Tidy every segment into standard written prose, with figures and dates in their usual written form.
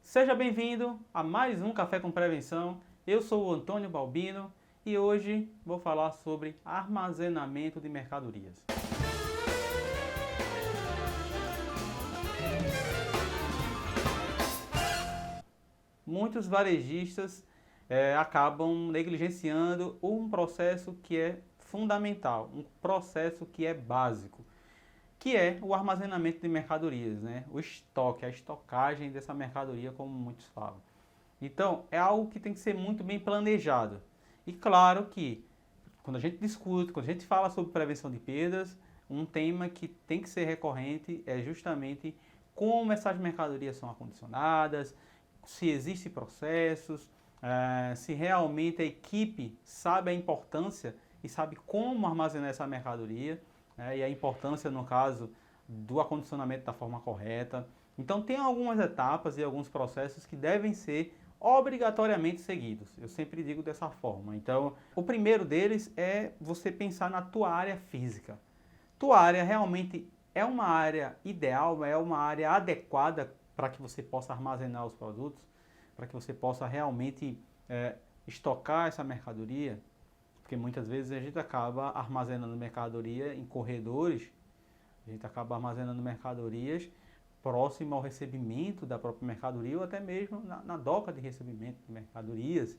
Seja bem-vindo a mais um Café com Prevenção. Eu sou o Antônio Balbino e hoje vou falar sobre armazenamento de mercadorias. Muitos varejistas acabam negligenciando um processo que é fundamental, um processo que é básico, que é o armazenamento de mercadorias, né? O estoque, a estocagem dessa mercadoria, como muitos falam. Então, é algo que tem que ser muito bem planejado. E claro que, quando a gente discute, quando a gente fala sobre prevenção de perdas, um tema que tem que ser recorrente é justamente como essas mercadorias são acondicionadas, se existem processos, se realmente a equipe sabe a importância e sabe como armazenar essa mercadoria, né, e a importância, no caso, do acondicionamento da forma correta. Então, tem algumas etapas e alguns processos que devem ser obrigatoriamente seguidos. Eu sempre digo dessa forma. Então, o primeiro deles é você pensar na tua área física. Tua área realmente é uma área ideal, é uma área adequada para que você possa armazenar os produtos, para que você possa realmente estocar essa mercadoria, porque muitas vezes a gente acaba armazenando mercadoria em corredores, a gente acaba armazenando mercadorias próximo ao recebimento da própria mercadoria ou até mesmo na doca de recebimento de mercadorias.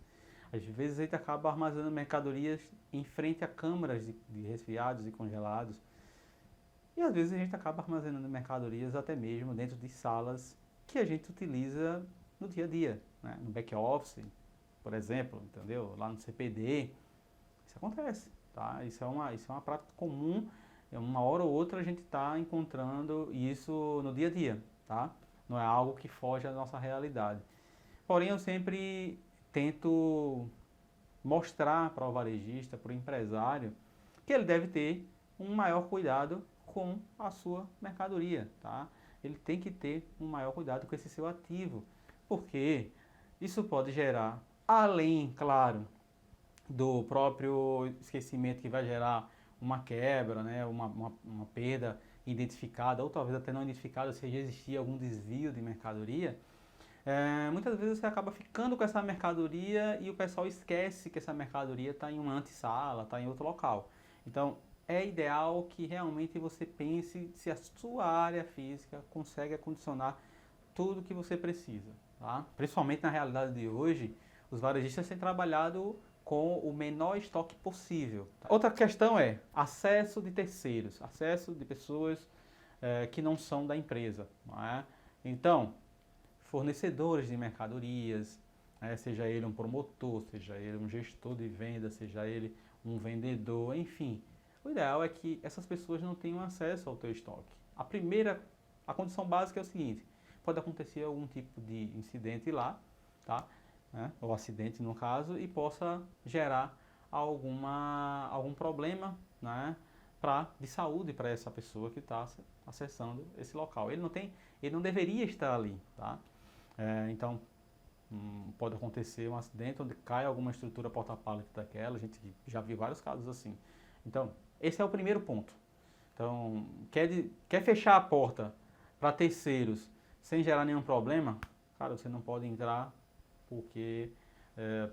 Às vezes a gente acaba armazenando mercadorias em frente a câmaras de resfriados e congelados. E às vezes a gente acaba armazenando mercadorias até mesmo dentro de salas que a gente utiliza no dia a dia, né? No back office, por exemplo, entendeu? Lá no CPD. Isso acontece, tá? Isso é uma prática comum. Uma hora ou outra a gente está encontrando isso no dia a dia, tá? Não é algo que foge da nossa realidade. Porém, eu sempre tento mostrar para o varejista, para o empresário, que ele deve ter um maior cuidado com a sua mercadoria, tá? Ele tem que ter um maior cuidado com esse seu ativo, porque isso pode gerar, além, claro, do próprio esquecimento que vai gerar uma quebra, né, uma perda identificada, ou talvez até não identificada, se já existia algum desvio de mercadoria, muitas vezes você acaba ficando com essa mercadoria e o pessoal esquece que essa mercadoria está em uma antessala, está em outro local. Então, é ideal que realmente você pense se a sua área física consegue acondicionar tudo o que você precisa. Tá? Principalmente na realidade de hoje, os varejistas têm trabalhado com o menor estoque possível. Outra questão é acesso de terceiros, acesso de pessoas que não são da empresa. Não é? Então, fornecedores de mercadorias, né, seja ele um promotor, seja ele um gestor de venda, seja ele um vendedor, enfim. O ideal é que essas pessoas não tenham acesso ao teu estoque. A condição básica é o seguinte: pode acontecer algum tipo de incidente lá, tá? Né, ou acidente no caso, e possa gerar algum problema, né, de saúde para essa pessoa que está acessando esse local. Ele não deveria estar ali, tá? Então, pode acontecer um acidente onde cai alguma estrutura porta-pallet daquela, a gente já viu vários casos assim. Então, esse é o primeiro ponto. Então, quer fechar a porta para terceiros sem gerar nenhum problema? Cara, você não pode entrar porque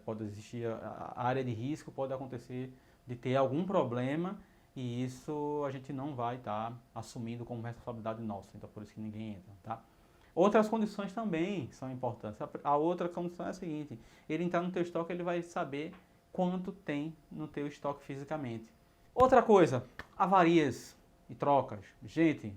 pode existir a área de risco, pode acontecer de ter algum problema e isso a gente não vai estar assumindo como responsabilidade nossa, então por isso que ninguém entra, tá? Outras condições também são importantes. A outra condição é a seguinte: ele entrar no teu estoque, ele vai saber quanto tem no teu estoque fisicamente. Outra coisa, avarias e trocas. Gente,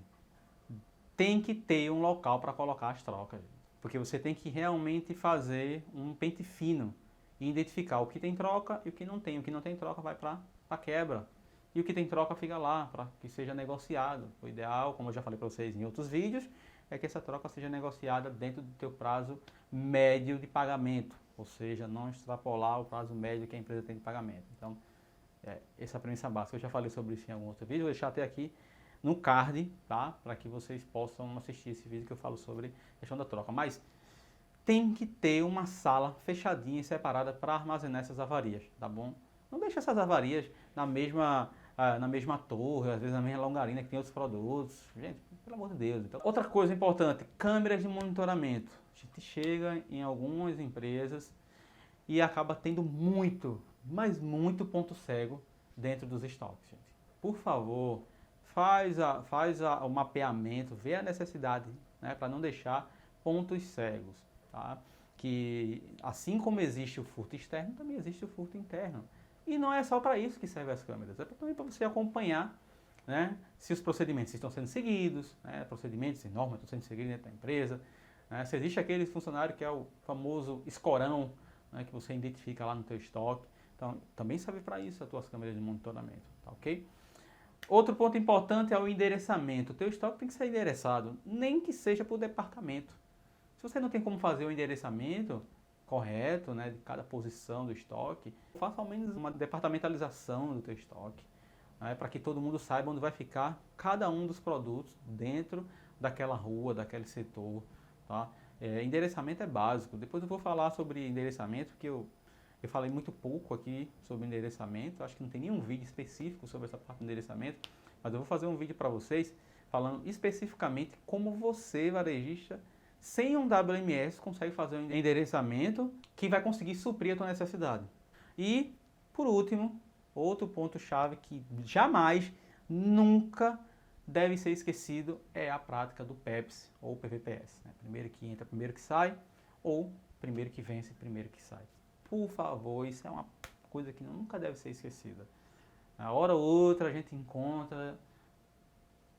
tem que ter um local para colocar as trocas. Porque você tem que realmente fazer um pente fino e identificar o que tem troca e o que não tem. O que não tem troca vai para a quebra. E o que tem troca fica lá para que seja negociado. O ideal, como eu já falei para vocês em outros vídeos, é que essa troca seja negociada dentro do teu prazo médio de pagamento. Ou seja, não extrapolar o prazo médio que a empresa tem de pagamento. Então, essa é a premissa básica. Eu já falei sobre isso em algum outro vídeo. Vou deixar até aqui no card, tá? Para que vocês possam assistir esse vídeo que eu falo sobre a questão da troca. Mas tem que ter uma sala fechadinha e separada para armazenar essas avarias, tá bom? Não deixe essas avarias na mesma na mesma torre, às vezes na mesma longarina que tem outros produtos. Gente, pelo amor de Deus. Então, outra coisa importante, câmeras de monitoramento. A gente chega em algumas empresas e acaba tendo muito, mas muito ponto cego dentro dos estoques, gente. Por favor, o mapeamento, vê a necessidade, né, para não deixar pontos cegos, tá? Que assim como existe o furto externo, também existe o furto interno. E não é só para isso que servem as câmeras, é também para você acompanhar, né, se os procedimentos estão sendo seguidos, né, procedimentos e normas estão sendo seguidos dentro da empresa, né, se existe aquele funcionário que é o famoso escorão, né, que você identifica lá no teu estoque. Então, também serve para isso as tuas câmeras de monitoramento, tá ok? Outro ponto importante é o endereçamento. O teu estoque tem que ser endereçado, nem que seja por departamento. Se você não tem como fazer o endereçamento correto, né, de cada posição do estoque, faça ao menos uma departamentalização do teu estoque, né, para que todo mundo saiba onde vai ficar cada um dos produtos dentro daquela rua, daquele setor, tá? Endereçamento é básico. Depois eu vou falar sobre endereçamento, porque eu falei muito pouco aqui sobre endereçamento. Acho que não tem nenhum vídeo específico sobre essa parte do endereçamento, mas eu vou fazer um vídeo para vocês falando especificamente como você, varejista, sem um WMS, consegue fazer um endereçamento que vai conseguir suprir a tua necessidade. E, por último, outro ponto-chave que jamais, nunca deve ser esquecido é a prática do PEPS ou PVPS. Né? Primeiro que entra, primeiro que sai, ou primeiro que vence, primeiro que sai. Por favor, isso é uma coisa que nunca deve ser esquecida. Na hora ou outra a gente encontra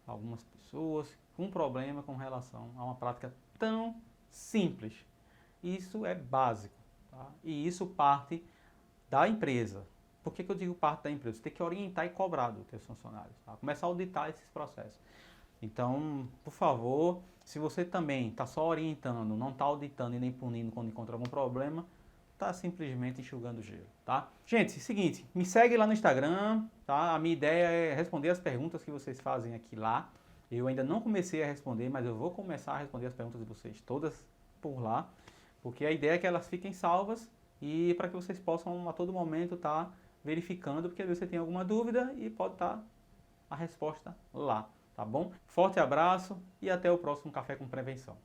algumas pessoas com problema com relação a uma prática tão simples. Isso é básico, tá? E isso parte da empresa. Por que eu digo parte da empresa? Você tem que orientar e cobrar dos seus funcionários, tá? Começar a auditar esses processos. Então, por favor, se você também está só orientando, não está auditando e nem punindo quando encontra algum problema, está simplesmente enxugando gelo, tá? Gente, seguinte, me segue lá no Instagram, tá? A minha ideia é responder as perguntas que vocês fazem aqui lá. Eu ainda não comecei a responder, mas eu vou começar a responder as perguntas de vocês todas por lá, porque a ideia é que elas fiquem salvas e para que vocês possam a todo momento estar verificando, porque às vezes você tem alguma dúvida e pode estar a resposta lá, tá bom? Forte abraço e até o próximo Café com Prevenção.